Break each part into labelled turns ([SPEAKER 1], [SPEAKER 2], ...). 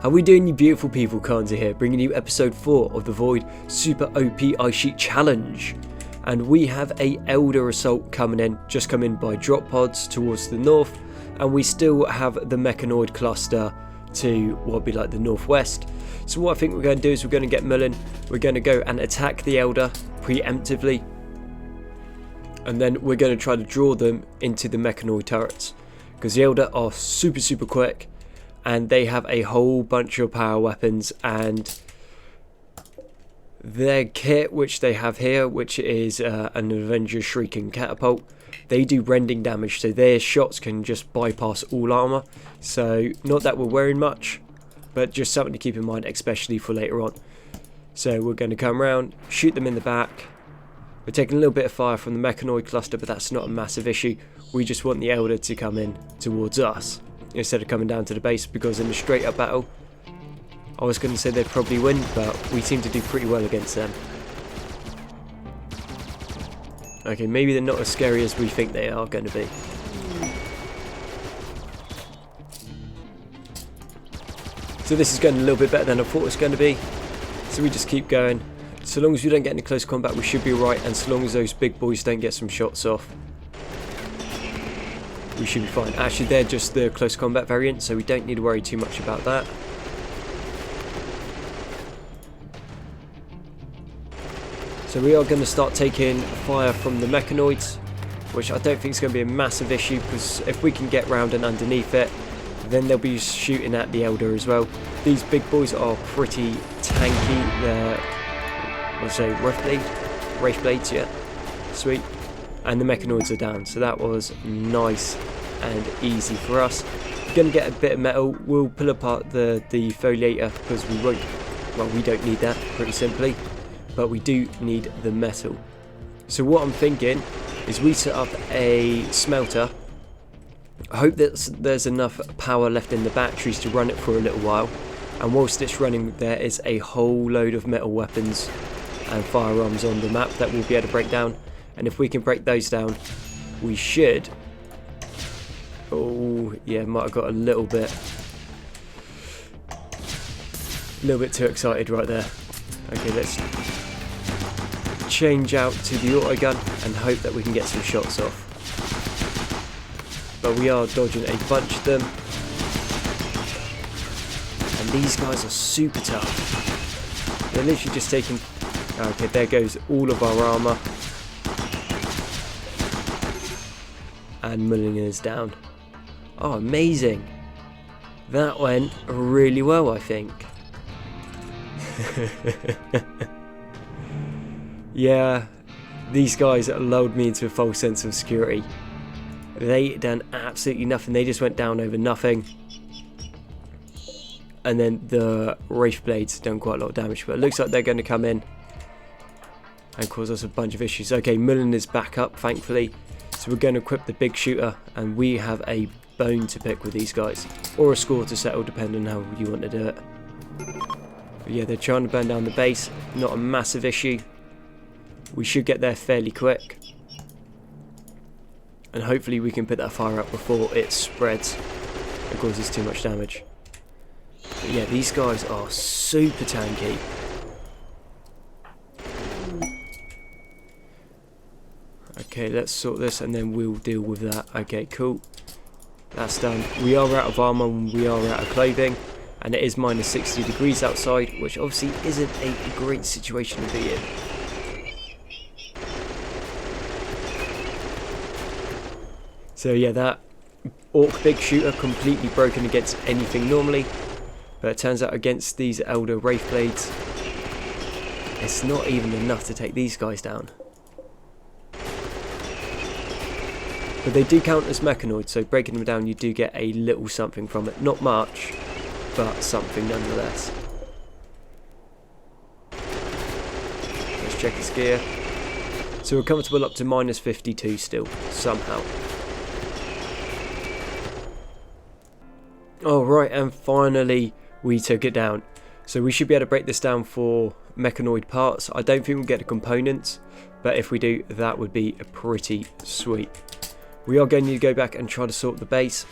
[SPEAKER 1] How we doing, you beautiful people? Kanza here, bringing you episode 4 of the Void Super OP Ice Sheet Challenge. And we have a Elder Assault coming in, just come in by drop pods towards the north, and we still have the Mechanoid cluster to what would be like the northwest. So what I think we're going to do is we're going to get Mullen, we're going to go and attack the Elder preemptively, and then we're going to try to draw them into the Mechanoid turrets, because the Elder are super quick, and they have a whole bunch of power weapons, and their kit which they have here, which is an Avenger Shrieking Catapult, they do rending damage, so their shots can just bypass all armor. So not that we're worrying much, but just something to keep in mind, especially for later on. So we're going to come around, shoot them in the back. We're taking a little bit of fire from the Mechanoid cluster, but that's not a massive issue. We just want the Elder to come in towards us instead of coming down to the base, because in the straight up battle I was going to say they'd probably win, but we seem to do pretty well against them. Okay, maybe they're not as scary as we think they are going to be. So this is going a little bit better than I thought it was going to be, so we just keep going. So long as we don't get any close combat, we should be right, and so long as those big boys don't get some shots off, we should be fine. Actually, they're just the close combat variant, so we don't need to worry too much about that. So we are going to start taking fire from the Mechanoids, which I don't think is going to be a massive issue, because if we can get round and underneath it, then they'll be shooting at the Elder as well. These big boys are pretty tanky. They're, what's say, Wraith Blades, yeah, sweet. And the Mechanoids are down, so that was nice and easy for us. We're going to get a bit of metal. We'll pull apart the defoliator, because we won't, well, we don't need that, pretty simply, but we do need the metal. So what I'm thinking is we set up a smelter. I hope that there's enough power left in the batteries to run it for a little while, and whilst it's running there is a whole load of metal weapons and firearms on the map that we'll be able to break down. And if we can break those down, we should... Oh, yeah, might have got a little bit too excited right there. Okay, let's change out to the autogun and hope that we can get some shots off. But we are dodging a bunch of them. And these guys are super tough. They're literally just taking... Okay, there goes all of our armour. And Mullen is down. Oh, amazing. That went really well, I think. Yeah, these guys lulled me into a false sense of security. They done absolutely nothing. They just went down over nothing. And then the Wraith Blades done quite a lot of damage, but it looks like they're going to come in and cause us a bunch of issues. Okay, Mullen is back up, thankfully. So we're going to equip the big shooter, and we have a bone to pick with these guys, or a score to settle, depending on how you want to do it. But yeah, they're trying to burn down the base. Not a massive issue. We should get there fairly quick, and hopefully we can put that fire up before it spreads and causes too much damage. But yeah, these guys are super tanky. Okay, let's sort this and then we'll deal with that. Okay, cool. That's done. We are out of armor and we are out of clothing, and it is minus 60 degrees outside, which obviously isn't a great situation to be in. So yeah, that Orc big shooter completely broken against anything normally, but it turns out against these Elder Wraith Blades, it's not even enough to take these guys down. But they do count as Mechanoids, so breaking them down you do get a little something from it. Not much, but something nonetheless. Let's check his gear. So we're comfortable up to minus 52 still, somehow. Alright, and finally we took it down. So we should be able to break this down for Mechanoid parts. I don't think we'll get the components, but if we do, that would be pretty sweet. We are going to go back and try to sort the base.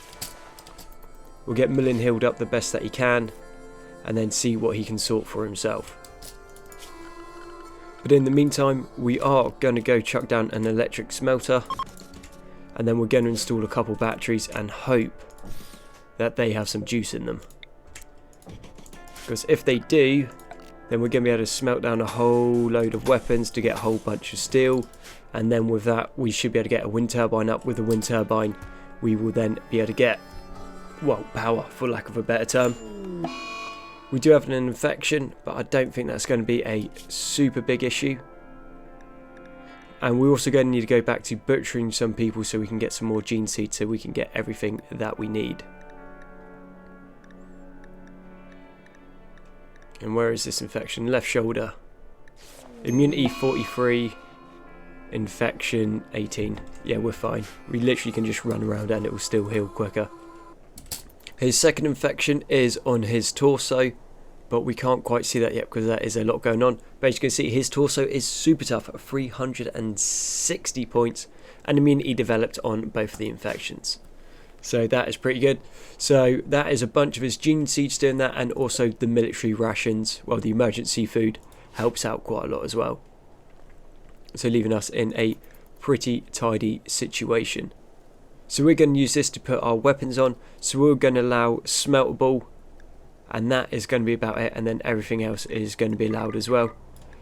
[SPEAKER 1] We'll get Mullen healed up the best that he can, and then see what he can sort for himself. But in the meantime, we are going to go chuck down an electric smelter, and then we're going to install a couple batteries and hope that they have some juice in them. Because if they do, then we're going to be able to smelt down a whole load of weapons to get a whole bunch of steel, and then with that we should be able to get a wind turbine up. With the wind turbine we will then be able to get, well, power, for lack of a better term. We do have an infection, but I don't think that's going to be a super big issue. And we're also going to need to go back to butchering some people so we can get some more gene seeds, so we can get everything that we need. And where is this infection? Left shoulder. Immunity 43. Infection 18. Yeah, we're fine. We literally can just run around and it will still heal quicker. His second infection is on his torso, but we can't quite see that yet because there is a lot going on. But as you can see, his torso is super tough at 360 points, and immunity developed on both of the infections. So that is pretty good. So that is a bunch of his gene seeds doing that, and also the military rations, well, the emergency food helps out quite a lot as well. So leaving us in a pretty tidy situation. So we're going to use this to put our weapons on. So we're going to allow smeltable, and that is going to be about it, and then everything else is going to be allowed as well.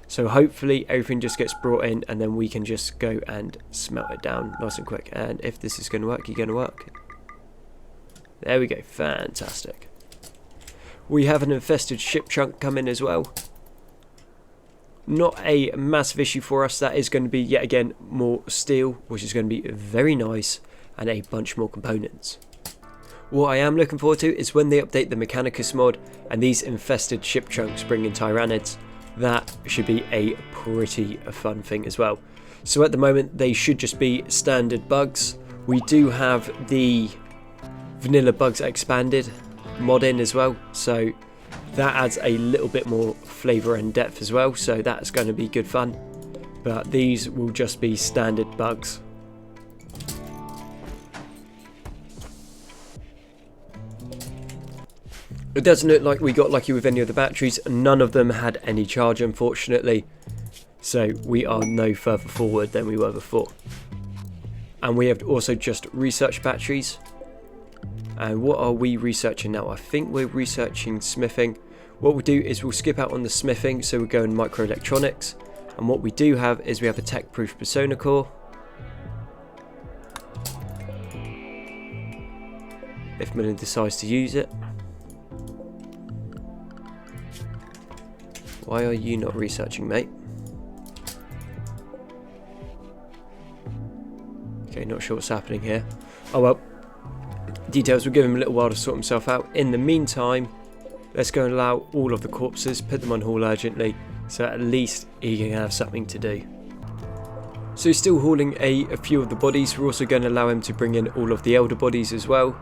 [SPEAKER 1] So hopefully everything just gets brought in, and then we can just go and smelt it down nice and quick. And if this is going to work, you're going to work. There we go, fantastic. We have an infested ship chunk coming as well. Not a massive issue for us. That is going to be yet again more steel, which is going to be very nice, and a bunch more components. What I am looking forward to is when they update the Mechanicus mod and these infested ship chunks bring in Tyrannids. That should be a pretty fun thing as well. So at the moment they should just be standard bugs. We do have the vanilla bugs expanded mod in as well, so that adds a little bit more flavour and depth as well, so that's going to be good fun. But these will just be standard bugs. It doesn't look like we got lucky with any of the batteries. None of them had any charge, unfortunately. So we are no further forward than we were before. And we have also just researched batteries. And what are we researching now? I think we're researching smithing. What we'll do is we'll skip out on the smithing, so we'll go in microelectronics. And what we do have is we have a tech-proof persona core. If Millen decides to use it. Why are you not researching, mate? Okay, not sure what's happening here. Oh well. Details, we'll give him a little while to sort himself out. In the meantime, let's go and allow all of the corpses, put them on haul urgently, so at least he can have something to do. So he's still hauling a few of the bodies. We're also going to allow him to bring in all of the elder bodies as well.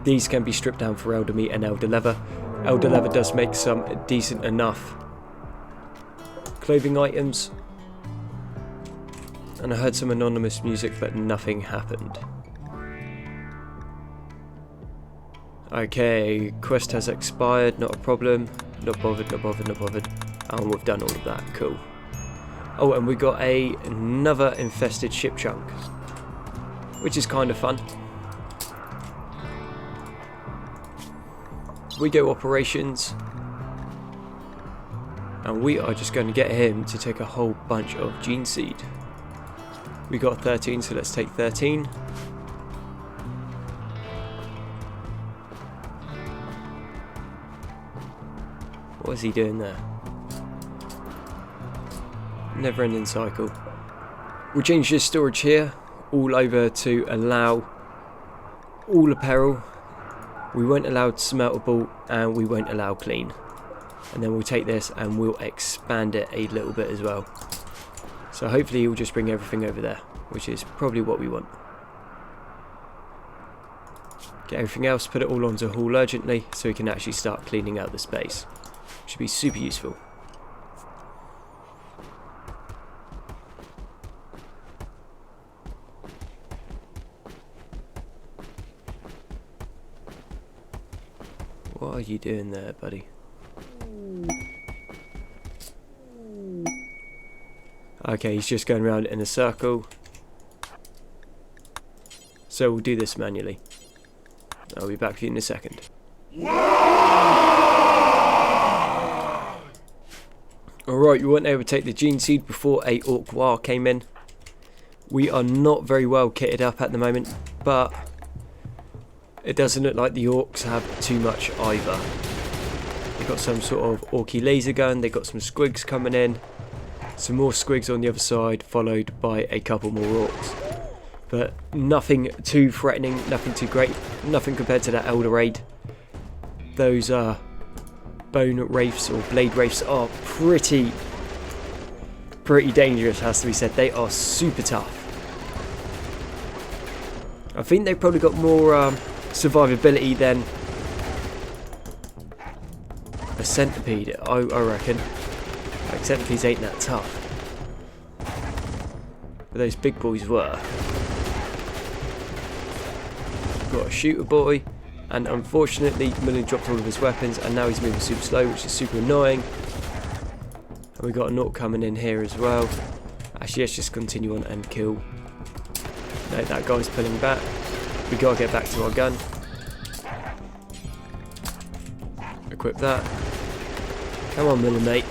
[SPEAKER 1] These can be stripped down for elder meat and elder leather. Elder leather does make some decent enough clothing items. And I heard some anonymous music, but nothing happened. Okay, quest has expired, not a problem. Not bothered, not bothered, not bothered. And we've done all of that, cool. Oh, and we got another infested ship chunk, which is kind of fun. We go operations, and we are just going to get him to take a whole bunch of gene seed. We got 13, so let's take 13. What is he doing there? Never ending cycle. We'll change this storage here all over to allow all apparel. We won't allow smeltable, and we won't allow clean. And then we'll take this and we'll expand it a little bit as well. So hopefully he'll just bring everything over there, which is probably what we want. Get everything else, put it all onto haul urgently, so we can actually start cleaning out the space. Should be super useful. What are you doing there, buddy? Okay, he's just going around in a circle. So we'll do this manually. I'll be back with you in a second. Alright, we weren't able to take the gene seed before a orc war came in. We are not very well kitted up at the moment, but it doesn't look like the orcs have too much either. They've got some sort of orky laser gun, they've got some squigs coming in, some more squigs on the other side, followed by a couple more orcs. But nothing too threatening, nothing too great, nothing compared to that Elder Raid. Those bone wraiths or blade wraiths are pretty dangerous, has to be said. They are super tough. I think they've probably got more survivability than a centipede, I reckon. Like, centipedes ain't that tough. But those big boys were. Got a shooter boy, and unfortunately Millen dropped all of his weapons and now he's moving super slow, which is super annoying. And we got a orc coming in here as well. Actually, let's just continue on and kill. No, that guy's pulling back. We gotta get back to our gun. Equip that. Come on, Millen, mate.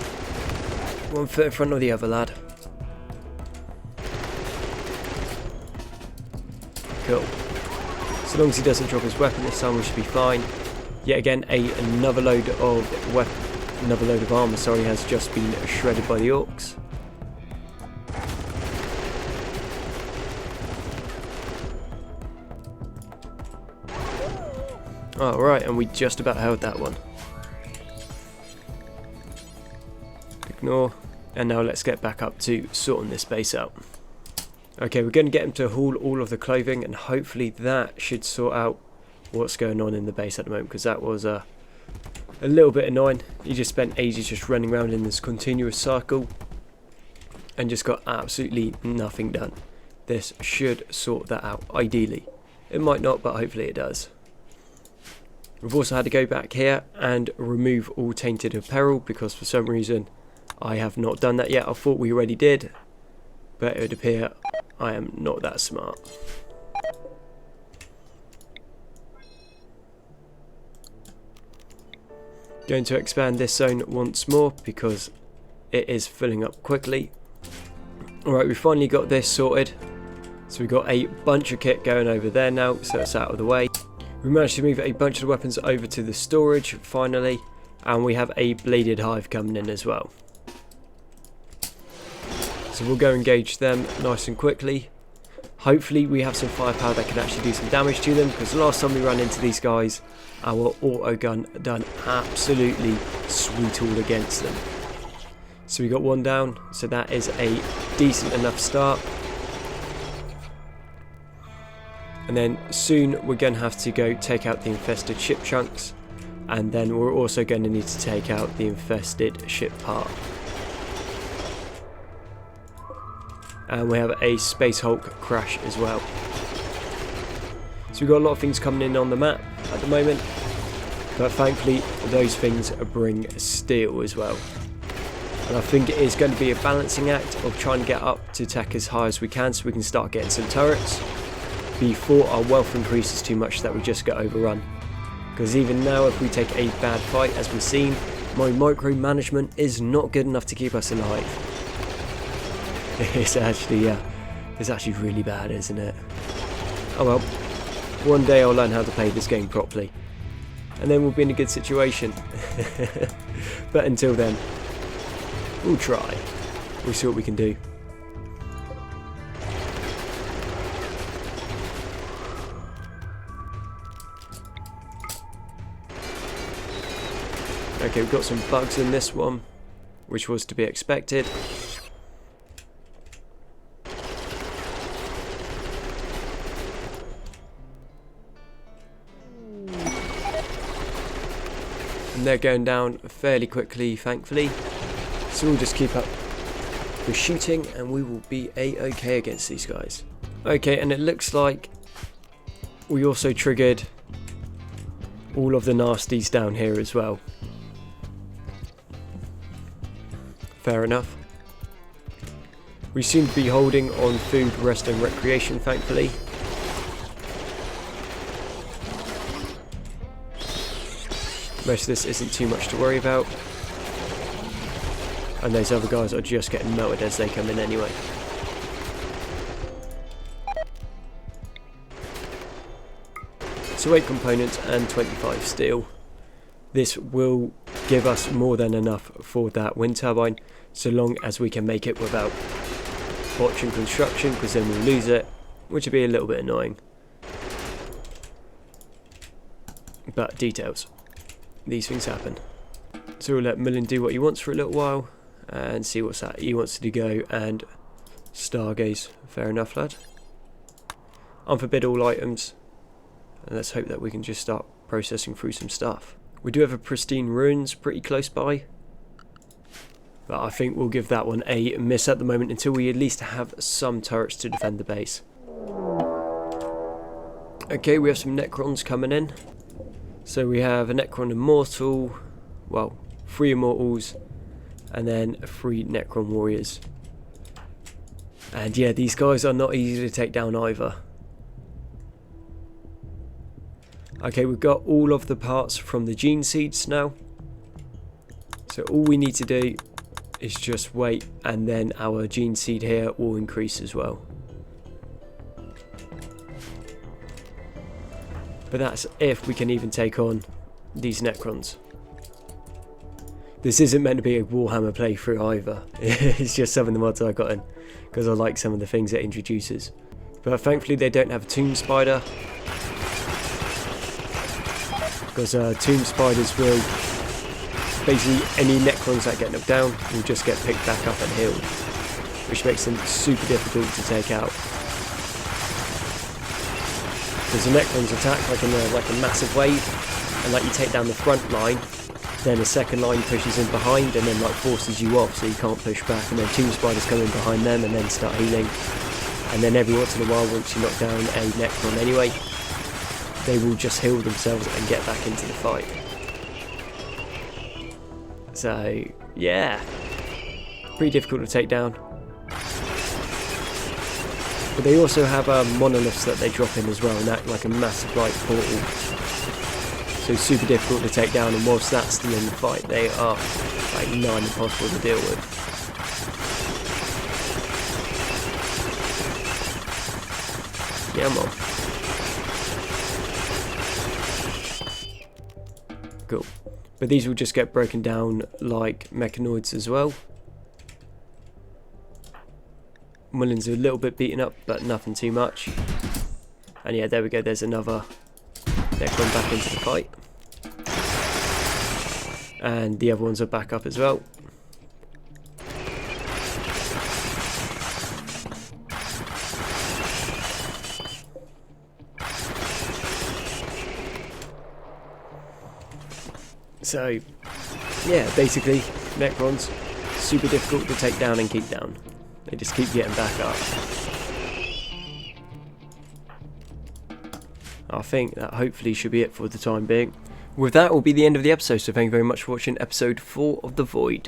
[SPEAKER 1] One foot in front of the other, lad. Cool. So long as he doesn't drop his weapon this time, we should be fine. Yet again, another load of armor, sorry, has just been shredded by the orcs. Alright, and we just about held that one. Ignore. And now let's get back up to sorting this base out. Okay, we're going to get him to haul all of the clothing, and hopefully that should sort out what's going on in the base at the moment, because that was a little bit annoying. He just spent ages just running around in this continuous cycle and just got absolutely nothing done. This should sort that out, ideally. It might not, but hopefully it does. We've also had to go back here and remove all tainted apparel, because for some reason I have not done that yet. I thought we already did, but it would appear I am not that smart. Going to expand this zone once more because it is filling up quickly. Alright, we finally got this sorted. So we've got a bunch of kit going over there now, so it's out of the way. We managed to move a bunch of the weapons over to the storage finally, and we have a bladed hive coming in as well. So we'll go engage them nice and quickly. Hopefully we have some firepower that can actually do some damage to them, because last time we ran into these guys, our auto gun done absolutely sweet all against them. So we got one down, so that is a decent enough start. And then soon we're going to have to go take out the infested ship chunks, and then we're also going to need to take out the infested ship part. And we have a Space Hulk crash as well. So we've got a lot of things coming in on the map at the moment, but thankfully those things bring steel as well. And I think it is going to be a balancing act of trying to get up to tech as high as we can, so we can start getting some turrets before our wealth increases too much that we just get overrun. Because even now, if we take a bad fight, as we've seen, my micromanagement is not good enough to keep us alive. It's actually really bad, isn't it? Oh well, one day I'll learn how to play this game properly, and then we'll be in a good situation. But until then, we'll try. We'll see what we can do. Okay, we've got some bugs in this one, which was to be expected. And they're going down fairly quickly, thankfully. So we'll just keep up with shooting and we will be a-okay against these guys. Okay, and it looks like we also triggered all of the nasties down here as well. Fair enough. We seem to be holding on food, rest and recreation, thankfully. Most of this isn't too much to worry about. And those other guys are just getting melted as they come in anyway. So 8 components and 25 steel. This will give us more than enough for that wind turbine, so long as we can make it without botching construction, because then we'll lose it, which would be a little bit annoying. But details. These things happen. So we'll let Millen do what he wants for a little while and see what's that. He wants to go and stargaze. Fair enough, lad. Unforbid all items. And let's hope that we can just start processing through some stuff. We do have a pristine ruins pretty close by, but I think we'll give that one a miss at the moment until we at least have some turrets to defend the base. Okay, we have some necrons coming in. So we have a necron immortal, well, 3 immortals, and then 3 necron warriors. And yeah, these guys are not easy to take down either. Okay, we've got all of the parts from the gene seeds now. So all we need to do is just wait, and then our gene seed here will increase as well. But that's if we can even take on these necrons. This isn't meant to be a Warhammer playthrough either. It's just some of the mods I got in, because I like some of the things it introduces. But thankfully they don't have a tomb spider, because tomb spiders will, basically any necrons that get knocked down will just get picked back up and healed, which makes them super difficult to take out. Because the necrons attack like a massive wave, and like you take down the front line, then a second line pushes in behind and then like forces you off so you can't push back, and then tomb spiders come in behind them and then start healing. And then every once in a while, once you knock down a necron anyway, they will just heal themselves and get back into the fight. So yeah, pretty difficult to take down. But they also have monoliths that they drop in as well, and act like a massive light portal. So super difficult to take down, and whilst that's still in the fight, they are like nigh impossible to deal with. Yeah, man. Cool. But these will just get broken down like mechanoids as well. Mullins are a little bit beaten up, but nothing too much. And yeah, there we go, there's another necron back into the fight. And the other ones are back up as well. So yeah, basically necrons super difficult to take down and keep down. They just keep getting back up. I think that hopefully should be it for the time being. With that will be the end of the episode, so thank you very much for watching episode 4 of The Void.